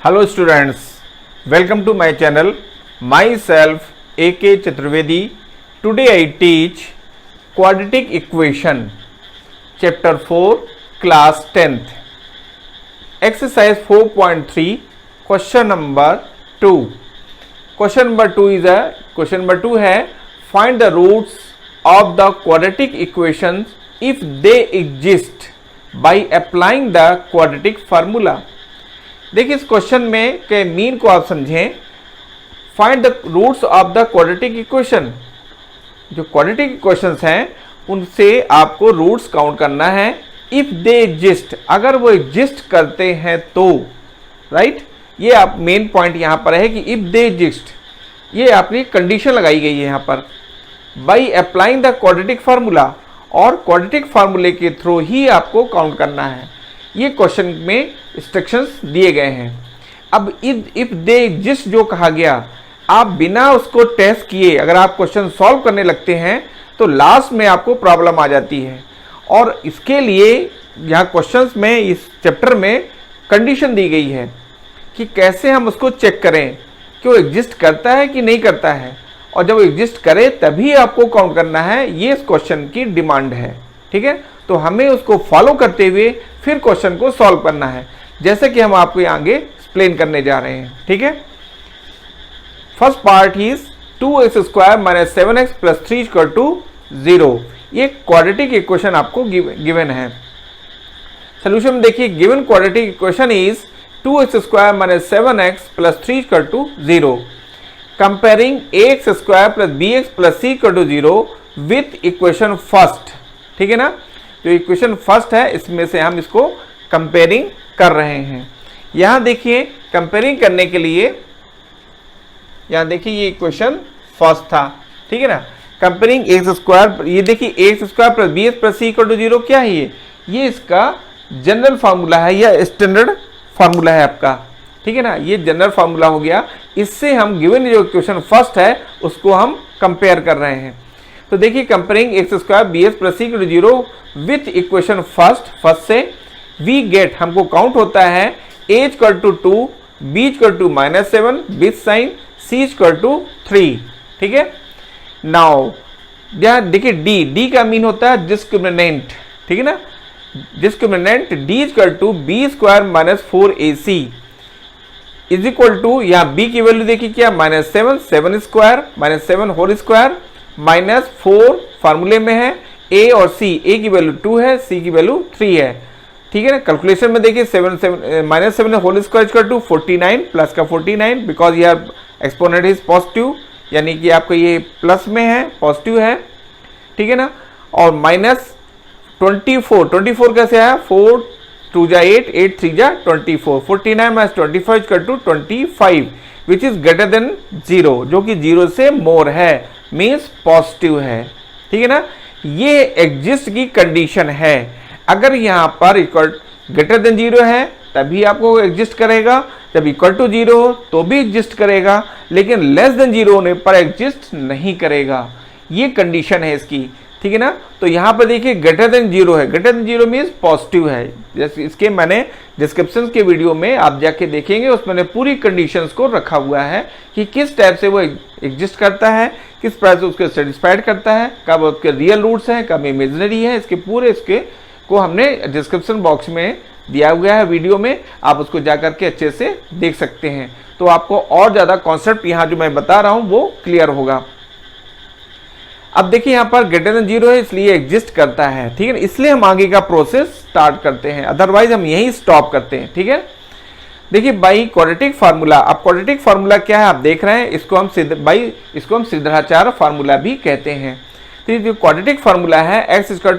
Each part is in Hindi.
Hello students, welcome to my channel. Myself A.K. Chaturvedi. Today I teach quadratic equation chapter 4 class 10th. Exercise 4.3 question number 2. Question number 2 है find the roots of the quadratic equations if they exist by applying the quadratic formula. देखिए इस क्वेश्चन में के मीन को आप समझें. Find the roots of the quadratic equation. जो क्वाड्रेटिक इक्वेशंस हैं उनसे आपको रूट्स काउंट करना है. इफ दे एग्जिस्ट, अगर वो एग्जिस्ट करते हैं तो, राइट. ये आप मेन पॉइंट यहां पर है कि इफ दे एग्जिस्ट, ये आपकी कंडीशन लगाई गई है यहां पर. By applying the quadratic formula, और क्वाड्रेटिक फार्मूले के थ्रू ही आपको काउंट करना है. ये क्वेश्चन में इंस्ट्रक्शंस दिए गए हैं. अब इफ दे एग्जिस्ट जो कहा गया, आप बिना उसको टेस्ट किए अगर आप क्वेश्चन सॉल्व करने लगते हैं तो लास्ट में आपको प्रॉब्लम आ जाती है. और इसके लिए यहाँ क्वेश्चंस में इस चैप्टर में कंडीशन दी गई है कि कैसे हम उसको चेक करें कि वो एग्जिस्ट करता है कि नहीं करता है, और जब वो एग्जिस्ट करे तभी आपको काउंट करना है. ये इस क्वेश्चन की डिमांड है. ठीक है, तो हमें उसको फॉलो करते हुए फिर क्वेश्चन को सॉल्व करना है, जैसे कि हम आपको आगे एक्सप्लेन करने जा रहे हैं. ठीक है, first part is 2x² - 7x + 3 = 0. ये क्वाड्रेटिक इक्वेशन आपको गिवन है. सोल्यूशन में देखिए, given quadratic equation is 2x² - 7x + 3 = 0. Comparing ax² + bx + c = 0 with equation first. ठीक है ना, जो इक्वेशन फर्स्ट है इसमें से हम इसको कंपेयरिंग कर रहे हैं. यहां देखिए कंपेयरिंग करने के लिए, यहां देखिए ये इक्वेशन फर्स्ट था. ठीक है ना, कंपेयरिंग ax², ये देखिए ax² + bx + c = 0 क्या है ये इसका जनरल फार्मूला है या स्टैंडर्ड फार्मूला है आपका. ठीक है ना, ये जनरल फार्मूला हो गया. इससे हम गिवन जो इक्वेशन फर्स्ट है उसको हम कंपेयर कर रहे हैं. तो देखिए comparing ax² bx + c = 0 with equation first से वी गेट, हमको काउंट होता है a = 2, b = -7 with sign, c = 3. ठीक है, नाउ यहां देखिए d का मीन होता है डिस्क्रिमिनेंट. ठीक है ना, discriminant d = b² - 4ac is equal to, यहाँ b की वैल्यू देखिए क्या, -7 7² -7 होल स्क्वायर -4 फार्मूले में है. a और c, a की वैल्यू 2 है, c की वैल्यू 3 है. ठीक है ना, कैलकुलेशन में देखिए -7 होल स्क्वायर = 49 प्लस का 49 बिकॉज यार एक्सपोनेंट इज पॉजिटिव, यानी कि आपका ये प्लस में है, पॉजिटिव है. ठीक है ना, और -24 कैसे आया, 4 2 जा 8 8 3 जा 24, 49 - 25 = 25 विच इज ग्रेटर देन 0, जो कि 0 से मोर है, मीन्स पॉजिटिव है. ठीक है ना, ये एग्जिस्ट की कंडीशन है. अगर यहाँ पर ग्रेटर देन 0 है तभी आपको एग्जिस्ट करेगा, जब इक्वल टू 0 हो तो भी एग्जिस्ट करेगा, लेकिन लेस देन 0 होने पर एग्जिस्ट नहीं करेगा. ये कंडीशन है इसकी. ठीक है ना, तो यहाँ पर देखिए ग्रेटर देन 0 है, ग्रेटर देन 0 मीन्स पॉजिटिव है. जैसे इसके मैंने डिस्क्रिप्शन के वीडियो में आप जाके देखेंगे, उसमें मैंने पूरी कंडीशंस को रखा हुआ है कि किस टाइप से वो एग्जिस्ट करता है, किस प्रकार से उसको सेटिस्फाइड करता है, कब उसके रियल रूट्स हैं, कब इमेजिनरी है. इसके को हमने डिस्क्रिप्शन बॉक्स में दिया हुआ है वीडियो में, आप उसको जाकर के अच्छे से देख सकते हैं. तो आपको और ज़्यादा कॉन्सेप्ट यहाँ जो मैं बता रहा हूँ वो क्लियर होगा. अब देखिए यहाँ पर ग्रेटर देन 0 है इसलिए एग्जिस्ट करता है. ठीक है, इसलिए हम आगे का प्रोसेस स्टार्ट करते हैं, अदरवाइज हम यहीं स्टॉप करते हैं. ठीक है, देखिए बाई क्वाड्रेटिक फार्मूला. अब क्वाड्रेटिक फार्मूला क्या है आप देख रहे हैं, इसको हम सिद्धाचार्य फार्मूला भी कहते हैं. तो जो क्वाड्रेटिक फार्मूला है x = -b ±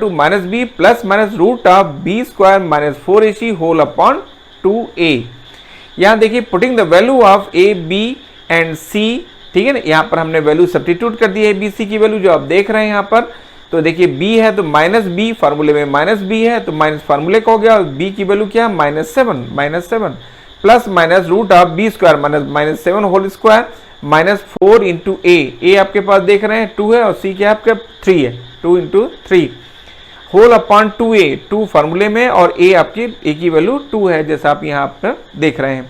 √b² - 4ac whole upon 2a. यहाँ देखिए putting the value of a b and c. ठीक है ना, यहाँ पर हमने वैल्यू सब्स्टिट्यूट कर दी है b c की वैल्यू जो आप देख रहे हैं यहाँ पर. तो देखिए b है तो -b, फार्मूले में -b है तो माइनस फार्मूले का हो गया. b की वैल्यू क्या है, -7 plus minus √b² -7 whole square -4 × a आपके पास देख रहे हैं 2 है और c क्या है आपका 3 है, 2 × 3 होल अपॉन 2a, 2 फार्मूले में और a आपकी a की वैल्यू 2 है जैसा आप यहाँ पर देख रहे हैं.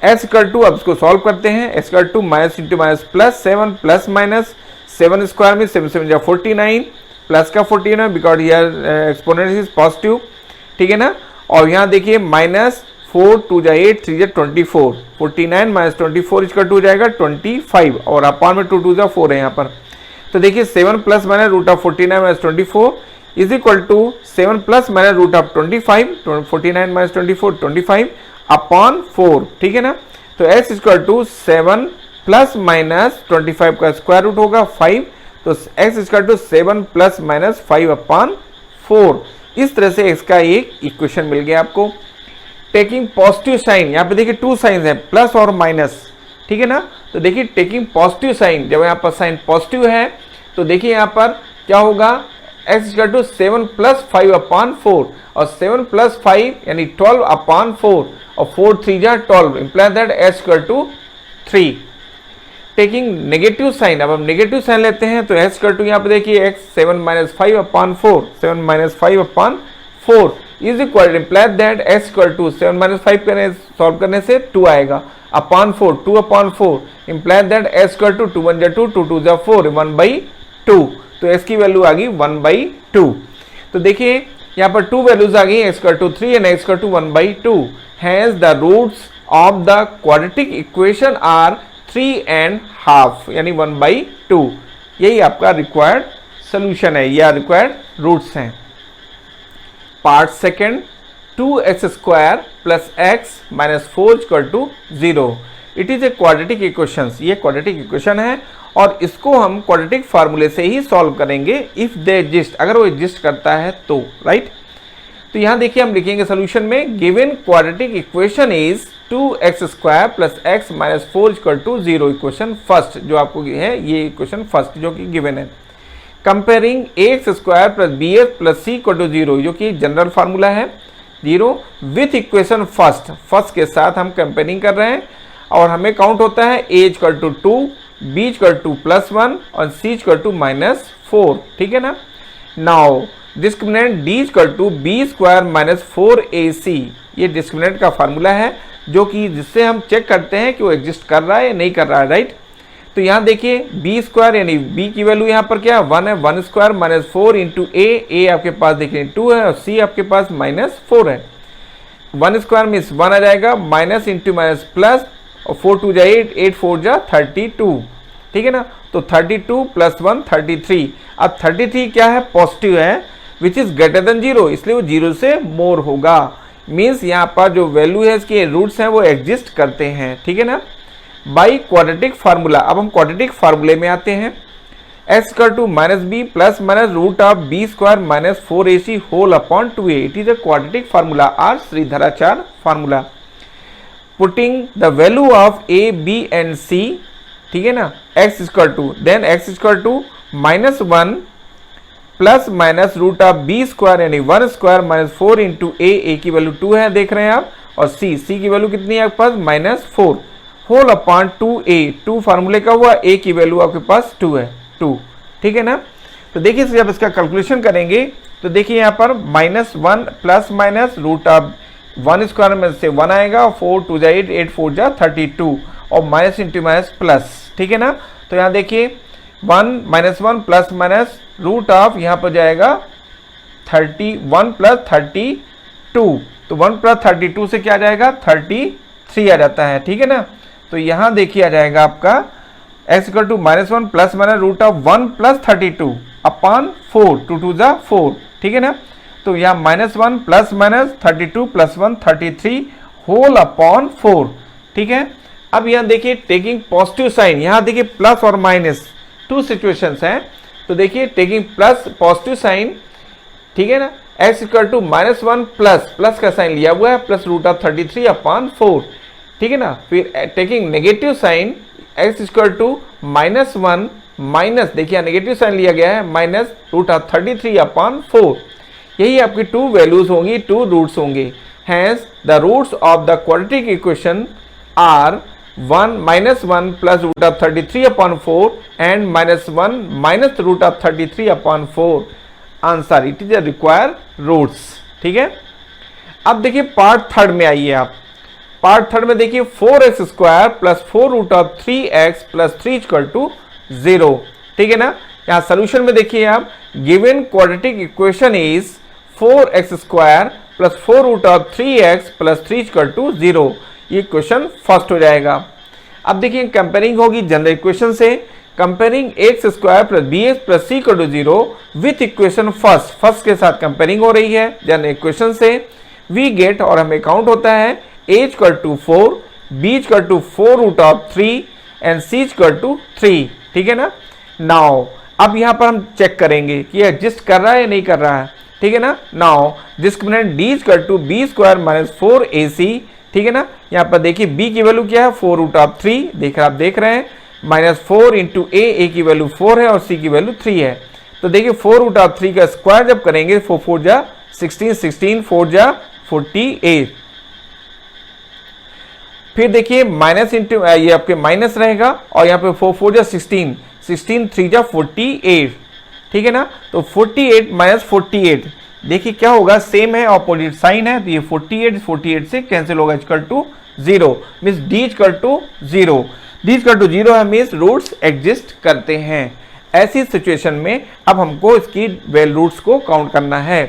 एस इक्वल टू, अब इसको सॉल्व करते हैं, S equal to minus into minus plus 7 plus minus 7 square में 7 7 49 प्लस का 49 because here exponent is positive, ठीक है ना। और यहाँ देखिए माइनस 4 2 जा 8 3 जा 24, 49 माइनस 24 इसका 2 जाएगा 25 और अपॉन में 2 2 जा 4 है यहाँ पर। तो देखिए 7 plus minus root of 49 minus 24 is equal to 7 plus minus root of 25, 49 minus 24 25 upon 4, ठीक है ना। तो x equal to 7 plus minus 25 का स्क्वायर रूट होगा 5, तो x equal to 7 plus minus 5 upon 4। इस तरह से x का एक इक्वेशन मिल गया आपको। टेकिंग पॉजिटिव साइन, यहाँ पे देखिए टू साइन है, प्लस और माइनस, ठीक है ना। तो देखिए टेकिंग पॉजिटिव साइन, जब यहाँ पर साइन पॉजिटिव है तो देखिए यहाँ पर क्या होगा, x equal to 7 plus 5 upon 4 और 7 प्लस 5 यानी 12 अपॉन 4 और 4 3 जा 12 imply that s equal to 3। Taking negative sign, अब हम नेगेटिव साइन लेते हैं तो s इक्वल टू यहाँ पे देखिए x 7 minus 5 upon 4, 7 minus 5 upon 4 is equal imply that s equal to 7 minus 5 करने सॉल्व करने से 2 आएगा upon 4, 2 upon 4 imply that s equal to 2 1 जा 2, 2 2 जा 4, 1/2। तो s की वैल्यू आ गई 1/2। तो देखिए यहाँ पर 2 वैल्यूज आ गई, x equal to 3 and x equal to 1/2। Has the roots of the quadratic equation are 3 and half यानी 1/2। यही आपका रिक्वायर्ड सोल्यूशन है या रिक्वायर्ड रूट्स हैं। Part second, 2x square plus x minus 4 equal to 0। It is a quadratic equation, ये क्वाड्रेटिक इक्वेशन है और इसको हम क्वाड्रेटिक फार्मूले से ही सॉल्व करेंगे इफ दे एग्जिस्ट, अगर वो एग्जिस्ट करता है तो, राइट। तो यहाँ देखिए हम लिखेंगे सोल्यूशन में, given quadratic equation is 2x square plus x minus 4 equal to 0। Equation first जो आपको है, ये इक्वेशन फर्स्ट जो कि गिवन है। Comparing ax square plus bx plus c equal to 0, जो कि जनरल फार्मूला है 0 विथ इक्वेशन फर्स्ट के साथ हम कंपेयरिंग कर रहे हैं और हमें काउंट होता है a equal to 2, b equal to +1 और c इक्वल टू -4, ठीक है ना। Now discriminant d equal to b square minus 4ac, ये डिस्क्रिमिनेंट का फार्मूला है जो कि जिससे हम चेक करते हैं कि वो एग्जिस्ट कर रहा है या नहीं कर रहा है, राइट। तो यहाँ देखिए b स्क्वायर यानी b की वैल्यू यहाँ पर क्या 1 है, 1 स्क्वायर माइनस 4 इंटू a आपके पास देखिए 2 है और c आपके पास -4 है। 1 स्क्वायर मीन्स 1 आ जाएगा, माइनस इंटू माइनस प्लस और 4 2 जा 8, 8 4 जा 32, ठीक है ना। तो 32 प्लस 1 33। अब 33 क्या है, पॉजिटिव है विच इज ग्रेटर देन 0, इसलिए वो 0 से मोर होगा। मीन्स यहाँ पर जो वैल्यू है इसके रूट्स हैं वो एग्जिस्ट करते हैं, ठीक है ना। बाई क्वाड्रेटिक फार्मूला, अब हम क्वाड्रेटिक फार्मूले में आते हैं। x equal to minus b plus minus root of b square minus 4ac whole upon 2a। It is a quadratic formula or Shridharacharya formula. Putting the value of a b and c, ठीक है ना, x equal to then x equal to -1 plus minus root of b square यानी 1 स्क्वायर माइनस 4 इंटू a की वैल्यू 2 है देख रहे हैं आप, और c की वैल्यू कितनी है आपके पास -4 होल अपॉन 2a। 2 फार्मूले का हुआ, a की वैल्यू आपके पास 2 है, 2, ठीक है ना। तो देखिए जब इसका कैलकुलेशन करेंगे तो देखिए यहाँ पर -1 plus minus root of 1 square में से 1 आएगा, 4 2 जा 8, 8 4 जा 32 और माइनस इंटू माइनस प्लस, ठीक है ना। तो यहाँ देखिए 1 प्लस माइनस रूट ऑफ यहाँ पर जाएगा 31 प्लस 32, तो 1 प्लस 32 से क्या आ जाएगा 33 आ जाता है, ठीक है ना। तो यहाँ देखिए आ जाएगा आपका x equal to -1 plus minus root of 1 plus 32 upon 4, 2 2 जा 4, ठीक है ना। तो यहाँ -1 plus minus 32 plus 1 33 whole upon 4, ठीक है। अब यहाँ देखिए टेकिंग पॉजिटिव साइन, यहाँ देखिए प्लस और माइनस 2 सिचुएशंस हैं। तो देखिए टेकिंग प्लस पॉजिटिव साइन, ठीक है ना, x इक्वल टू -1 प्लस का साइन लिया हुआ है प्लस रूट ऑफ 33 अपॉन 4, ठीक है ना। फिर taking negative sign x equal to -1 minus, देखिए नेगेटिव साइन लिया गया है, माइनस रूट ऑफ 33 अपॉन 4। यही आपकी 2 वैल्यूज होंगी, 2 रूट्स होंगे। Hence the roots of the quadratic equation are 1 plus root of 33 upon 4 and -1 minus root of 33 upon 4। Answer it is a required roots, ठीक है। अब देखिए पार्ट थर्ड में आइए आप। पार्ट थर्ड में देखिए 4x² plus 4 root of 3x plus 3 equal to 0, ठीक है ना। यहाँ सोल्यूशन में देखिए आप, given quadratic equation is 4x² plus 4 root of 3x plus 3 equal to 0। ये क्वेश्चन फर्स्ट हो जाएगा। अब देखिए कंपेयरिंग होगी जनरल इक्वेशन से, comparing x² plus bx plus c equal to 0 with equation first के साथ कंपेयरिंग हो रही है जनरल इक्वेशन से। वी गेट, और हमें काउंट होता है a equal to 4, b equal to 4 root of 3 and c equal to 3, ठीक है ना। नाउ अब यहाँ पर हम चेक करेंगे कि ये एग्जिस्ट कर रहा है या नहीं कर रहा है, ठीक है ना। Now discriminant d equal to b² minus 4ac, ठीक है ना। यहाँ पर देखिए b की वैल्यू क्या है 4 रूट ऑफ 3, आप देख रहे हैं, माइनस 4 इंटू a की वैल्यू 4 है और c की वैल्यू 3 है। तो देखिए 4 रूट ऑफ 3 का स्क्वायर जब करेंगे 4 4 जा 16, 16 4 जा 48। फिर देखिए माइनस इंटू ये आपके माइनस रहेगा और यहाँ पे 4 4 जा 16, 16 3 जा 48, ठीक है ना। तो 48 माइनस 48 देखिए क्या होगा, सेम है, ऑपोजिट साइन है, तो ये 48 से कैंसिल होगा, equal to 0, means d equal to 0, d equal to 0 है, मीन्स रूट्स एग्जिस्ट करते हैं। ऐसी सिचुएशन में अब हमको इसकी वेल रूट्स को काउंट करना है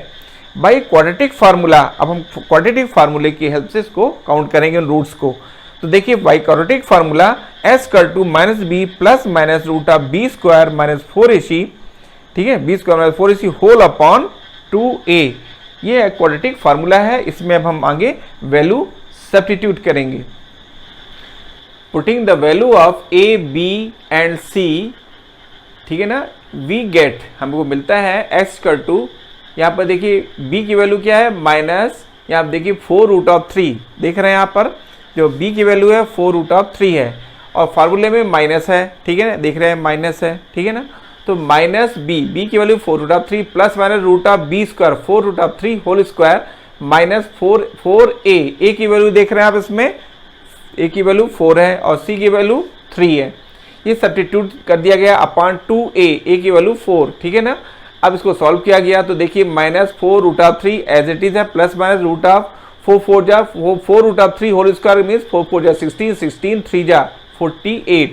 बाई क्वाड्रेटिक फार्मूला। अब हम क्वाड्रेटिक फार्मूले की हेल्प से इसको काउंट करेंगे उन रूट्स को। तो देखिए by quadratic formula s equal to minus b plus minus root of b² minus 4ac, ठीक है, b² minus 4ac whole upon 2a, ये क्वाड्रेटिक फार्मूला है। इसमें अब हम आगे वैल्यू सब्स्टिट्यूट करेंगे, putting the value of a b and c, ठीक है ना। वी गेट, हमको मिलता है x इक्वल टू, यहाँ पर देखिए b की वैल्यू क्या है माइनस, यहाँ आप देखिए 4 रूट ऑफ 3, देख रहे हैं यहाँ पर जो b की वैल्यू है 4 रूट ऑफ 3 है और फार्मूले में माइनस है, ठीक है ना, देख रहे हैं माइनस है, ठीक है ना। तो माइनस b की value 4 root of 3 plus minus root of b² 4 root of 3 whole square minus 4a की वैल्यू देख रहे हैं आप, इसमें a की वैल्यू 4 है और c की वैल्यू 3 है, ये सब्स्टिट्यूट कर दिया गया अपॉन 2a की वैल्यू 4, ठीक है ना। अब इसको सॉल्व किया गया तो देखिए minus 4 root of 3 as it is है, प्लस माइनस रूट ऑफ 4 4 जा 4 root of 3 whole square means 4 4 जा 16, 16 3 जा 48,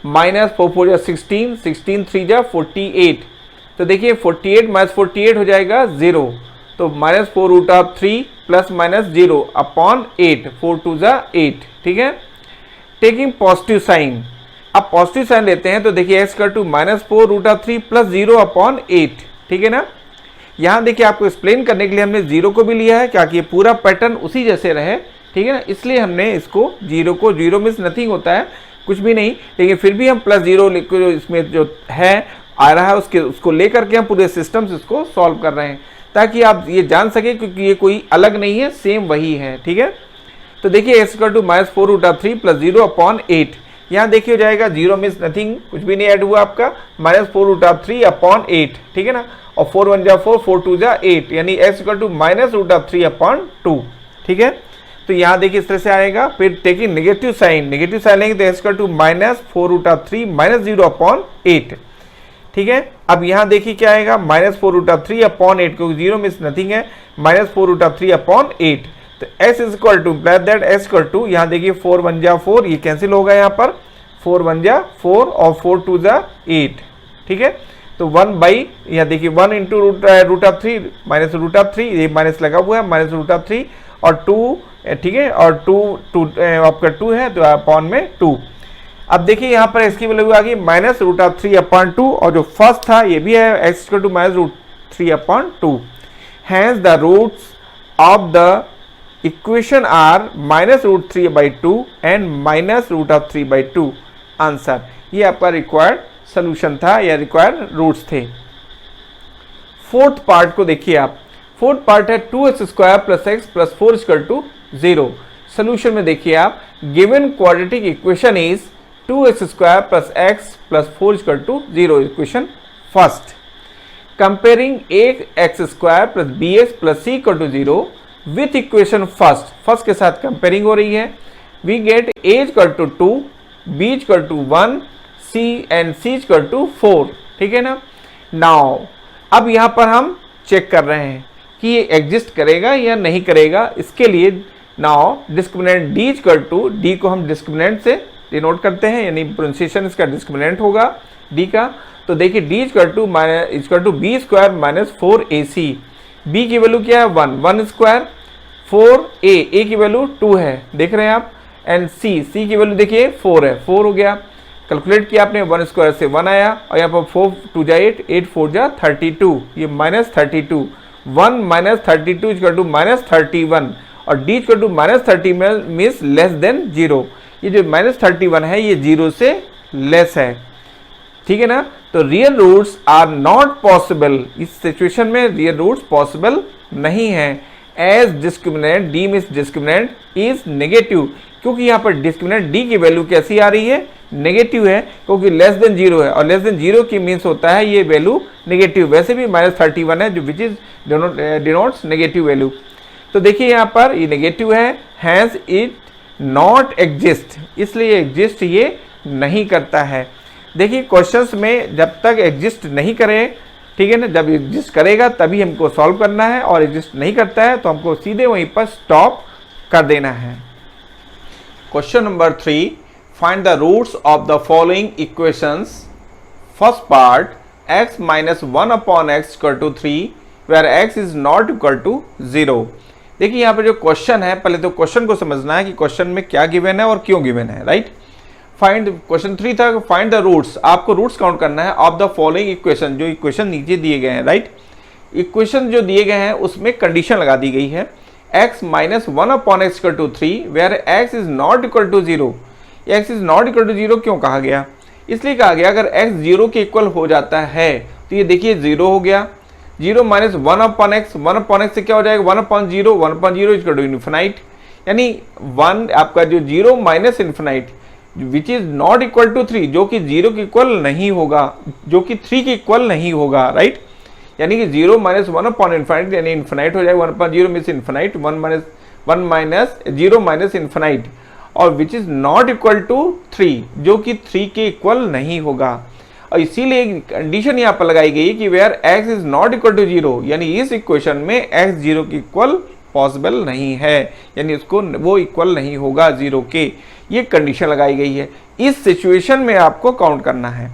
माइनस 4 4 जा 16, 16 3 जा 48। तो देखिए 48 माइनस 48 हो जाएगा 0, तो minus 4 root of 3 plus minus 0 upon 8, 4 2 जा 8, ठीक है। टेकिंग पॉजिटिव साइन, अब पॉजिटिव साइन लेते हैं तो देखिए x equal to minus 4 root of 3 plus 0 upon 8, ठीक है ना। यहाँ देखिए आपको एक्सप्लेन करने के लिए हमने 0 को भी लिया है, क्या कि ये पूरा पैटर्न उसी जैसे रहे, ठीक है ना, इसलिए हमने इसको 0 मीन्स नथिंग होता है, कुछ भी नहीं, लेकिन फिर भी हम प्लस 0 जो इसमें जो है आ रहा है उसको लेकर के हम पूरे सिस्टम से इसको सॉल्व कर रहे हैं ताकि आप ये जान सके क्योंकि ये कोई अलग नहीं है, सेम वही है, ठीक है। तो देखिए x equal to minus 4 root of 3 plus 0 upon 8, यहाँ देखिए हो जाएगा 0 मीन्स नथिंग, कुछ भी नहीं ऐड हुआ आपका, माइनस 4 रूट ऑफ 3 अपॉन 8, ठीक है ना, और 4 1 जा 4, 4 2 जा 8, यानी x equal to minus root of 3 upon 2, ठीक है। तो यहाँ देखिए इस तरह से आएगा। फिर टेकिंग नेगेटिव साइन लेंगे तो x equal to minus 4 root of 3 minus 0 upon 8, ठीक है। अब यहाँ देखिए क्या आएगा, माइनस 4 रूट ऑफ 3 अपॉन 8, क्योंकि 0 मीन्स नथिंग है, माइनस 4 रूट ऑफ 3 अपॉन 8। तो s is equal to plus that s equal to, यहाँ देखिए 4 1 जा 4, ये कैंसिल होगा यहाँ पर, 4 1 जा 4 और 4 2 जा 8, ठीक है। तो 1 बाई, यहाँ देखिए 1 into root of 3 minus root of 3, ये माइनस लगा हुआ है, माइनस रूट ऑफ 3 और 2, ठीक है, और 2 आपका 2 है तो अपॉन में 2। अब देखिए यहाँ पर इसकी वैल्यू आ गई माइनस रूट ऑफ 3 अपॉन 2, और जो फर्स्ट था ये भी है x equal to minus root 3 upon 2। Hence the roots of the equation are minus root 3 by 2 and minus root of 3 by 2। Answer, ये आपका रिक्वायर्ड सोल्यूशन था या रिक्वायर्ड रूट्स थे। फोर्थ पार्ट को देखिए आप, फोर्थ पार्ट है 2x² plus x plus 4 equal to 0। Solution में देखिए आप, given quadratic equation is 2x² plus x plus 4 equal to 0, equation first. Comparing x² plus bx plus c equal to 0 with equation first के साथ कंपेयरिंग हो रही है। We get a equal to 2, b equal to 1, c and c equal to 4, ठीक है ना। नाउ अब यहाँ पर हम चेक कर रहे हैं कि ये एग्जिस्ट करेगा या नहीं करेगा। इसके लिए now discriminant D equal to, D को हम डिस्क्रिमिनेंट से डिनोट करते हैं, यानी प्रोनाउंसिएशन इसका डिस्क्रिमिनेंट होगा डी का। तो देखिए D equal to b square minus 4ac, b की वैल्यू क्या है 1 स्क्वायर, 4a की वैल्यू 2 है, देख रहे हैं आप, एंड सी की वैल्यू देखिए 4 है, 4 हो गया, कैलकुलेट किया आपने 1 स्क्वायर से 1 आया, और यहाँ पर 4 2 जा 8, 8 4 जा 32, ये minus 32, 1 minus 32 equal to minus 31, और D equal to minus 30 means less than 0, ये जो माइनस 31 है ये 0 से लेस है, ठीक है ना। तो real roots are not possible, इस सिचुएशन में रियल रूट्स पॉसिबल नहीं है, as discriminant D means discriminant is negative, क्योंकि यहाँ पर डिस्क्रिमिनेंट डी की वैल्यू कैसी आ रही है, नेगेटिव है, क्योंकि लेस देन 0 है, और लेस देन 0 की मीन्स होता है ये वैल्यू नेगेटिव, वैसे भी माइनस 31 है जो which is denotes negative value. तो देखिए यहाँ पर ये नेगेटिव है, हैंस इट नॉट एग्जिस्ट, इसलिए एग्जिस्ट ये नहीं करता है। देखिए क्वेश्चंस में जब तक एग्जिस्ट नहीं करे, ठीक है ना, जब एग्जिस्ट करेगा तभी हमको सॉल्व करना है, और एग्जिस्ट नहीं करता है तो हमको सीधे वहीं पर स्टॉप कर देना है। Question number 3, find the roots of the following equations. First part, x minus 1 upon x equal to 3 where x is not equal to 0। देखिए यहाँ पर जो क्वेश्चन है, पहले तो क्वेश्चन को समझना है कि क्वेश्चन में क्या गिवन है और क्यों गिवन है, राइट। फाइंड, क्वेश्चन 3 था फाइंड द रूट्स, आपको रूट्स काउंट करना है ऑफ द फॉलोइंग इक्वेशन, जो इक्वेशन नीचे दिए गए हैं, राइट। इक्वेशन जो दिए गए हैं उसमें कंडीशन लगा दी गई है, x minus 1 upon x equal to 3 where x is not equal to 0। x is not equal to 0 क्यों कहा गया, इसलिए कहा गया अगर x 0 के इक्वल हो जाता है तो ये देखिए 0 हो गया, 0 minus 1 upon x, 1 upon x से क्या हो जाएगा 1 upon 0, 1 upon 0 equal to infinite, यानी 1 आपका जो 0 minus infinite which is not equal to 3, जो कि 0 के इक्वल नहीं होगा, जो कि 3 के इक्वल नहीं होगा, राइट। यानी कि 0 माइनस 1 अपॉन इन्फिनाइट, यानी इन्फिनाइट हो जाएगा, 1 upon 0 means infinite, 1 minus 0 minus infinite, और which is not equal to 3, जो कि 3 के इक्वल नहीं होगा। और इसीलिए कंडीशन यहाँ पर लगाई गई कि where x is not equal to 0, यानी इस इक्वेशन में x 0 के इक्वल पॉसिबल नहीं है, यानी उसको वो इक्वल नहीं होगा 0 के, ये कंडीशन लगाई गई है। इस सिचुएशन में आपको काउंट करना है,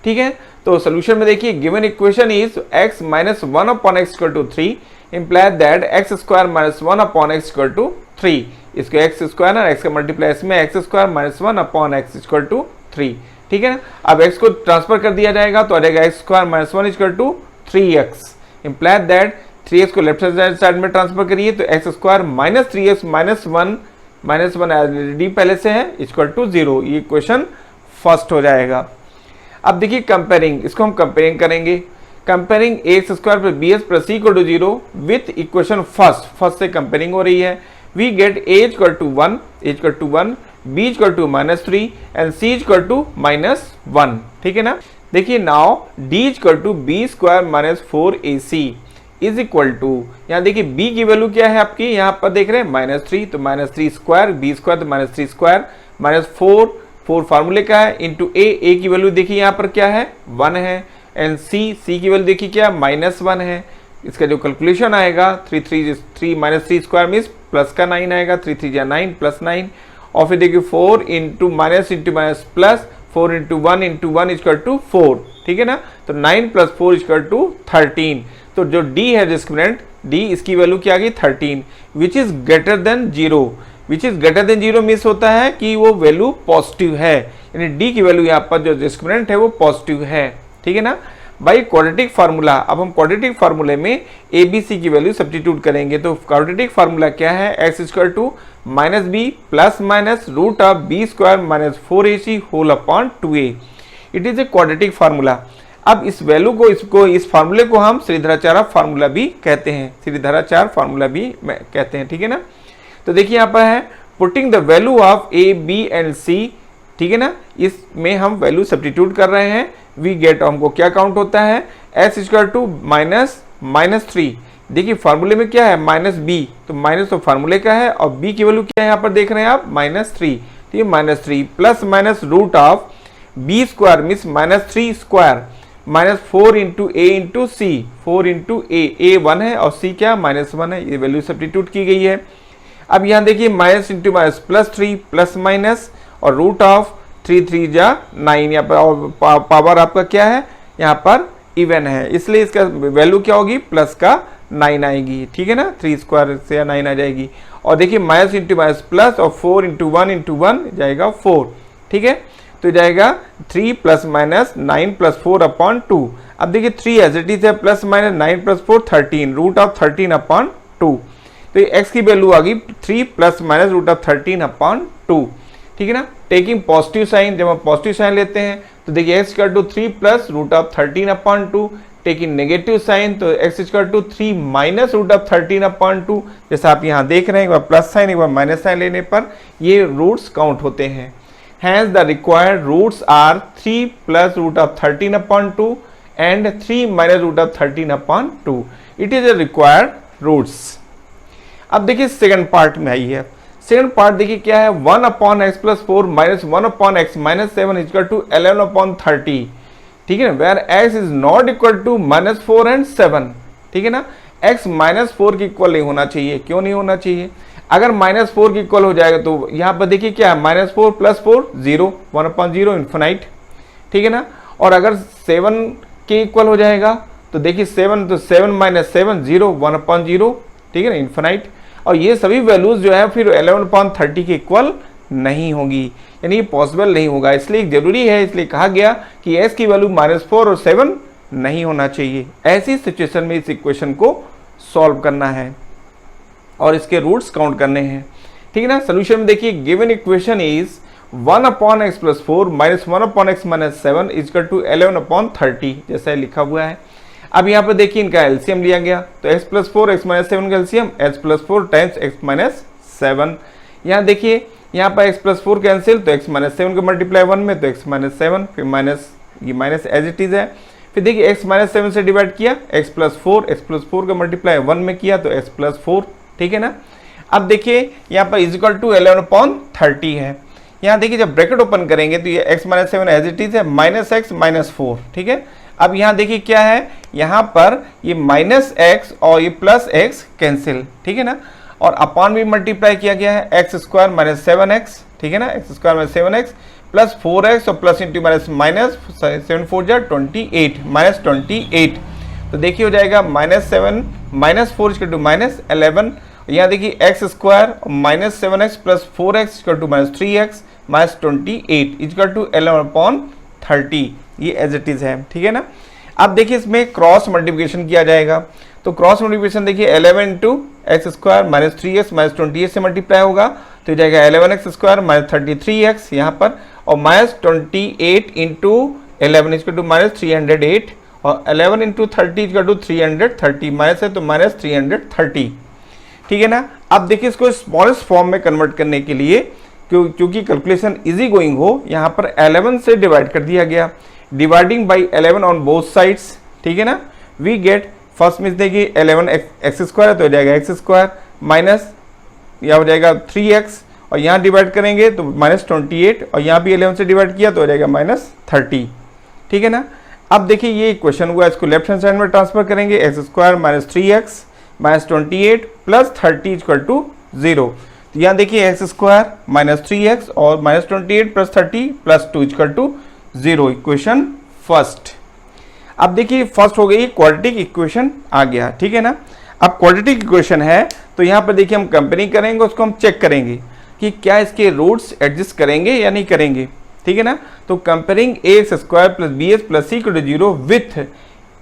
ठीक है। तो सोल्यूशन में देखिए given equation is x minus 1 upon x equal to 3 imply that x square minus 1 upon x equal to 3, इसको एक्स स्क्वायर और एक्स का मल्टीप्लाई इसमें x square minus 1 upon x equal to 3, ठीक है ना। अब x को ट्रांसफर कर दिया जाएगा तो आ जाएगा x square minus 1 equal to 3x, imply that 3x को लेफ्ट साइड में ट्रांसफर करिए तो x square minus 3x minus 1 already पहले से है इक्वल टू 0, ये इक्वेशन फर्स्ट हो जाएगा। अब देखिए कंपेयरिंग, इसको हम कंपेयरिंग करेंगे, comparing x square plus b x plus c equal to 0 with equation first से कंपेयरिंग हो रही है। We get a equal to 1, b equal to minus 3 and c equal to minus 1, ठीक है ना। देखिए now d equal to b square minus 4ac is equal to, यहाँ देखिए b की वैल्यू क्या है आपकी, यहाँ पर देख रहे हैं माइनस 3, तो माइनस 3 स्क्वायर, b स्क्वायर तो माइनस 3 स्क्वायर, माइनस 4 फार्मूले का है, इंटू a की वैल्यू देखिए यहाँ पर क्या है 1 है, एंड c की वैल्यू देखिए क्या माइनस 1 है। इसका जो कैलकुलेशन आएगा 3 माइनस 3 स्क्वायर मीन्स प्लस का 9 आएगा, 3 3 9 प्लस 9, और फिर देखिए 4 into minus plus 4 into 1 equal to 4, ठीक है ना। तो 9 प्लस 4 इक्वल टू 13, तो जो d है डिस्क्रिमिनेंट d, इसकी वैल्यू क्या आ गई 13, विच is greater than 0, which is greater than 0 means होता है कि वो वैल्यू पॉजिटिव है, यानी d की वैल्यू यहाँ पर जो डिस्क्रिमिनेंट है वो पॉजिटिव है, ठीक है ना। बाई क्वाड्रेटिक फार्मूला, अब हम क्वाड्रेटिक फार्मूले में ए बी सी की वैल्यू सब्स्टिट्यूट करेंगे, तो क्वाड्रेटिक फार्मूला क्या है, x equal to minus b plus minus root of b square minus 4ac whole upon 2a, it is a quadratic formula. अब इस वैल्यू को इस फार्मूले को हम श्रीधराचार्य फार्मूला भी कहते हैं, श्रीधराचार्य फार्मूला भी कहते हैं, ठीक है ना। तो देखिए यहाँ पर है putting the value of A B and C, ठीक है ना, इसमें हम वैल्यू सब्स्टिट्यूट कर रहे हैं, वी गेट, हमको क्या काउंट होता है s इक्वल टू माइनस 3, देखिए फार्मूले में क्या है माइनस b, तो माइनस तो फार्मूले का है, और b की वैल्यू क्या है यहाँ पर देख रहे हैं आप माइनस 3, तो ये minus 3 plus minus root of b square means minus 3 square minus 4 into A into C, 4 into A 1 है और c क्या माइनस 1 है, ये वैल्यू सब्स्टिट्यूट की गई है। अब यहाँ देखिए minus into minus plus 3 plus minus और रूट ऑफ 3 3 जा 9, यहाँ पर पावर आपका क्या है, यहाँ पर इवन है, इसलिए इसका वैल्यू क्या होगी, प्लस का 9 आएगी, ठीक है ना, 3 स्क्वायर से 9 आ जाएगी। और देखिए माइनस इंटू माइनस प्लस और 4 इंटू 1 जाएगा 4, ठीक है, तो जाएगा 3 प्लस माइनस 9 प्लस 4 अपॉन 2। अब देखिए 3 एज इट इज है, plus minus 9 plus 4 13, root of 13 upon 2, तो ये x की वैल्यू आ गई 3 plus minus root of 13 upon 2, ठीक है ना। टेकिंग पॉजिटिव साइन, जब हम पॉजिटिव साइन लेते हैं तो देखिए x equal to 3 plus root of 13 upon 2, taking negative sign तो x equal to 3 minus root of 13 upon 2, जैसा आप यहाँ देख रहे हैं, एक बार प्लस साइन एक बार माइनस साइन लेने पर ये रूट्स काउंट होते हैं। Hence the required roots are 3 plus root of 13 upon 2 and 3 minus root of 13 upon 2. It is a required roots. अब देखिए सेकंड पार्ट में आई है। सेकंड पार्ट देखिए क्या है, 1 upon x plus 4 minus 1 upon x minus 7 equal to 11 upon 30, ठीक है ना, where x is not equal to minus 4 and 7, ठीक है ना। एक्स माइनस 4 के इक्वल नहीं होना चाहिए, क्यों नहीं होना चाहिए, अगर माइनस 4 के इक्वल हो जाएगा तो यहाँ पर देखिए क्या है, माइनस 4 प्लस 4 0, 1 अपॉन 0 इन्फिनाइट, ठीक है ना। और अगर 7 के इक्वल हो जाएगा तो देखिए 7 तो 7 माइनस 7 0, 1 अपॉन 0, ठीक है ना, इन्फिनाइट। और ये सभी वैल्यूज जो है फिर 11 अपॉन 30 के इक्वल नहीं होगी, यानी ये पॉसिबल नहीं होगा, इसलिए जरूरी है, इसलिए कहा गया कि s की वैल्यू माइनस 4 और 7 नहीं होना चाहिए। ऐसी सिचुएशन में इस इक्वेशन को सॉल्व करना है और इसके रूट्स काउंट करने हैं, ठीक है ना। सोल्यूशन में देखिए given equation is 1 upon x plus 4 minus 1 upon x minus 7 equal to 11 upon 30, जैसा लिखा हुआ है। अब यहाँ पर देखिए इनका एलसीएम लिया गया, तो x प्लस 4 एक्स माइनस 7 का LCM x plus 4 times x minus 7। यहाँ देखिए यहाँ पर x प्लस 4 कैंसिल, तो x माइनस 7 को मल्टीप्लाई 1 में तो x माइनस 7, फिर माइनस ये माइनस एज इट इज है, फिर देखिए x माइनस 7 से डिवाइड किया, x प्लस 4 का मल्टीप्लाई 1 में किया तो x प्लस 4, ठीक है ना। अब देखिए यहाँ पर इज इक्वल टू 11 अपॉन 30 है, यहाँ देखिए जब ब्रैकेट ओपन करेंगे तो ये x minus 7 as it is है, माइनस एक्स माइनस 4, ठीक है। अब यहाँ देखिए क्या है, यहाँ पर ये माइनस एक्स और ये प्लस एक्स कैंसिल, ठीक है ना, और अपॉन भी मल्टीप्लाई किया गया है, एक्स स्क्वायर माइनस 7x, ठीक है ना, x square minus 7x plus 4x और प्लस इंटू माइनस माइनस 7 4 जा 28 माइनस 28, तो देखिए हो जाएगा minus 7 minus 4 equal to minus 11। यहाँ देखिए x square minus 7x plus 4x equal to minus 3x minus 28 equal to 11 upon 30, ये एज इट इज है, ठीक है ना। अब देखिए इसमें क्रॉस मल्टीप्लिकेशन किया जाएगा, तो क्रॉस मल्टीप्लिकेशन देखिए 11 into x square minus 3x minus 28 से मल्टीप्लाई होगा तो ये जाएगा 11x स्क्वायर माइनस 33x यहाँ पर, और minus 28 into 11 equal to minus 308, और 11 इंटू 30 इक्वल टू 330, माइनस है तो माइनस 330, ठीक है ना। अब देखिए इसको स्मॉलेस्ट फॉर्म में कन्वर्ट करने के लिए क्योंकि कैलकुलेशन इजी गोइंग हो, यहाँ पर 11 से डिवाइड कर दिया गया, dividing by 11 on both sides, ठीक है ना। वी गेट फर्स्ट में देखिए 11 एक्स स्क्वायर है तो हो जाएगा एक्स स्क्वायर माइनस यह हो जाएगा 3x, और यहाँ डिवाइड करेंगे तो माइनस 28, और यहाँ भी 11 से डिवाइड किया तो हो जाएगा माइनस 30, ठीक है ना। अब देखिए ये इक्वेशन हुआ, इसको लेफ्ट हैंड साइड में ट्रांसफर करेंगे, x square minus 3x minus 28 plus 30 equal to 0, तो यहाँ देखिए एक्स स्क्वायर माइनस 3x और minus 28 plus 30 plus 2 equal to 0, equation first. अब देखिए फर्स्ट हो गई, क्वाड्रेटिक इक्वेशन आ गया, ठीक है ना। अब क्वाड्रेटिक इक्वेशन है तो यहाँ पर देखिए हम कंपेयरिंग करेंगे, उसको हम चेक करेंगे कि क्या इसके रूट्स एडजस्ट करेंगे या नहीं करेंगे, ठीक है ना। तो comparing x square plus b s plus c equal to 0 with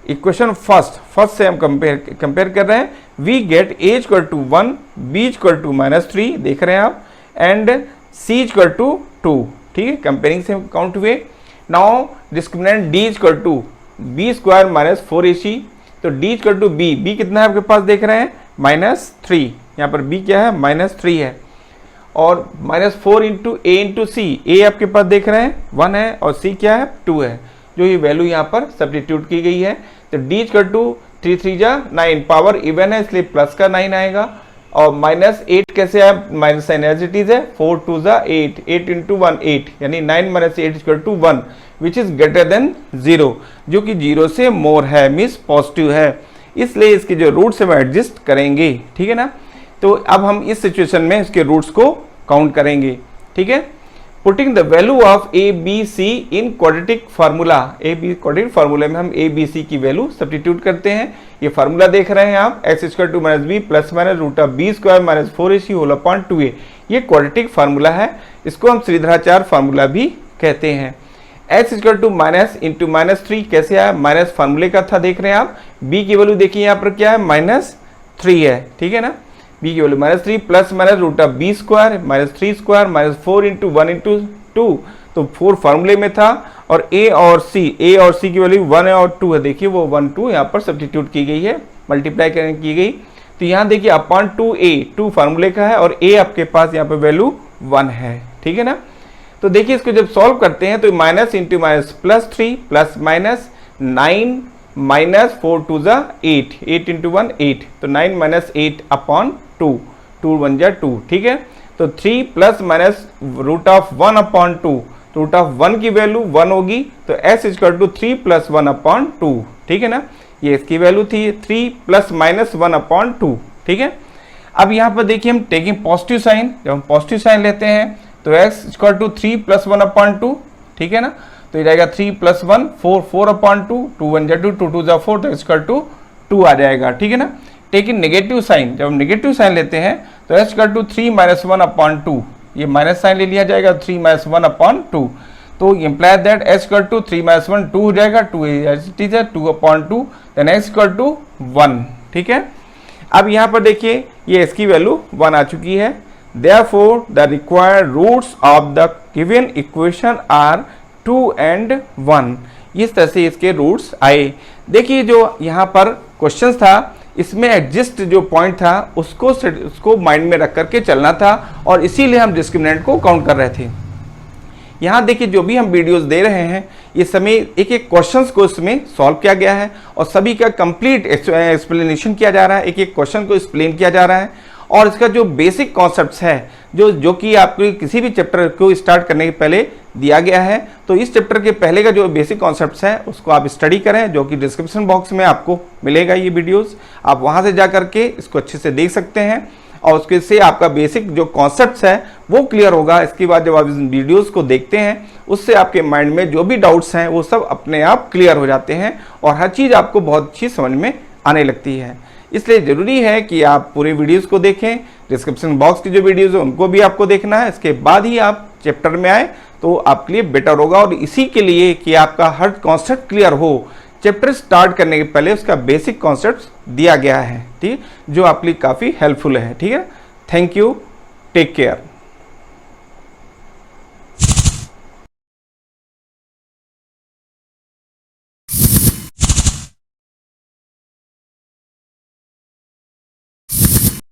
equation first से हम कंपेयर कर रहे हैं, we get a equal to 1, b equal to minus 3, देख रहे हैं आप, एंड सी इक्वल टू 2, ठीक है, कंपेयरिंग से काउंट हुए। Now discriminant D equal to b square minus 4ac, तो डी इक्वल टू बी कितना है आपके पास देख रहे हैं माइनस 3, यहाँ पर बी क्या है माइनस 3 है, और माइनस 4 इंटू ए इंटू सी, ए आपके पास देख रहे हैं 1 है और सी क्या है 2 है, जो ये वैल्यू यहाँ पर सब्स्टिट्यूट की गई है। तो डी इक्वल टू 3 3 जा 9, पावर इवन है इसलिए प्लस का 9 आएगा, और माइनस 8 कैसे आया, minus sign as it is है, 4 2 जा 8, 8 इंटू 1 8, यानी 9 minus 8 equal to 1 which is greater than 0, जो कि 0 से मोर है, मीन्स पॉजिटिव है, इसलिए इसके जो रूट्स है वो एडजस्ट करेंगे, ठीक है ना। तो अब हम इस सिचुएशन में इसके रूट्स को काउंट करेंगे, ठीक है। Putting the value of A b c in quadratic formula, quadratic formula में हम ए बी सी की वैल्यू सब्स्टिट्यूट करते हैं। ये फार्मूला देख रहे हैं आप, x square to minus b plus minus root of b square minus 4ac whole upon 2a। ये क्वाड्रेटिक फार्मूला है, इसको हम श्रीधराचार्य फार्मूला भी कहते हैं। X square to minus into minus 3 कैसे आया, माइनस फार्मूले का था, देख रहे हैं आप। बी की वैल्यू देखिए यहाँ पर क्या है, -3 है, ठीक है ना। बी की value -3 plus minus root of b square minus 3 square minus 4 into 1 into 2, तो 4 फार्मूले में था। और ए और सी की वैल्यू 1 और 2 है, देखिए वो 1 2 यहाँ पर सब्स्टिट्यूट की गई है, मल्टीप्लाई की गई। तो यहाँ देखिए अपॉन 2a, 2 फार्मूले का है और a आपके पास यहाँ पे वैल्यू 1 है, ठीक है ना। तो देखिए इसको जब सॉल्व करते हैं तो minus into minus plus 3 plus minus 9 minus 4 टू ज़ा 8, 8 इंटू 1 8, तो 9 माइनस 8 अपॉन 2, 2 1 जा 2, ठीक है। तो 3 plus minus root of 1 upon 2, root of 1 की वैल्यू 1 होगी, तो s equal to 3 plus 1 upon 2, ठीक है ना। ये इसकी वैल्यू थी 3 प्लस माइनस 1 अपॉन 2, ठीक है। अब यहाँ पर देखिए हम टेकिंग पॉजिटिव साइन, जब हम पॉजिटिव साइन लेते हैं तो x equal to 3 plus 1 upon 2, ठीक है ना। तो ये जाएगा 3 प्लस 1 4, 4 अपॉन 2, 2 1 जा 2, 2 2 जा 4, तो इक्वल टू 2 आ जाएगा, ठीक है ना। टेकिंग नेगेटिव साइन, जब हम नेगेटिव साइन लेते हैं तो s equal to 3 minus 1 upon 2, ये माइनस साइन ले लिया जाएगा, 3 माइनस 1 अपॉन 2, तो imply that s equal to 3 minus 1 2 हो जाएगा, 2 है 2 upon 2, then x equal to 1, ठीक है। अब यहाँ पर देखिए ये इसकी वैल्यू 1 आ चुकी है। Therefore, the required roots of the given equation are 2 and 1। इस तरह से इसके रूट्स आए। देखिए जो यहाँ पर क्वेश्चन था, इसमें एग्जिस्ट जो पॉइंट था उसको माइंड में रख करके चलना था, और इसीलिए हम डिस्क्रिमिनेंट को काउंट कर रहे थे। यहाँ देखिए जो भी हम वीडियोस दे रहे हैं, ये समय एक एक क्वेश्चंस को इसमें सॉल्व किया गया है और सभी का कंप्लीट एक्सप्लेनेशन किया जा रहा है, एक एक क्वेश्चन को एक्सप्लेन किया जा रहा है, और इसका जो बेसिक कॉन्सेप्ट्स है जो कि आपको किसी भी चैप्टर को स्टार्ट करने के पहले दिया गया है। तो इस चैप्टर के पहले का जो बेसिक कॉन्सेप्ट्स है उसको आप स्टडी करें, जो कि डिस्क्रिप्शन बॉक्स में आपको मिलेगा ये वीडियोस, आप वहां से जा करके इसको अच्छे से देख सकते हैं, और उसके से आपका बेसिक जो कॉन्सेप्ट्स है वो क्लियर होगा। इसके बाद जब आप इस वीडियोस को देखते हैं उससे आपके माइंड में जो भी डाउट्स हैं वो सब अपने आप क्लियर हो जाते हैं, और हर चीज़ आपको बहुत अच्छी समझ में आने लगती है। इसलिए ज़रूरी है कि आप पूरे वीडियोस को देखें, डिस्क्रिप्शन बॉक्स की जो वीडियोस है उनको भी आपको देखना है, इसके बाद ही आप चैप्टर में आए तो आपके लिए बेटर होगा। और इसी के लिए कि आपका हर कॉन्सेप्ट क्लियर हो, चैप्टर स्टार्ट करने के पहले उसका बेसिक कॉन्सेप्ट दिया गया है, ठीक, जो आपके लिए काफ़ी हेल्पफुल है, ठीक है। Thank you, take care.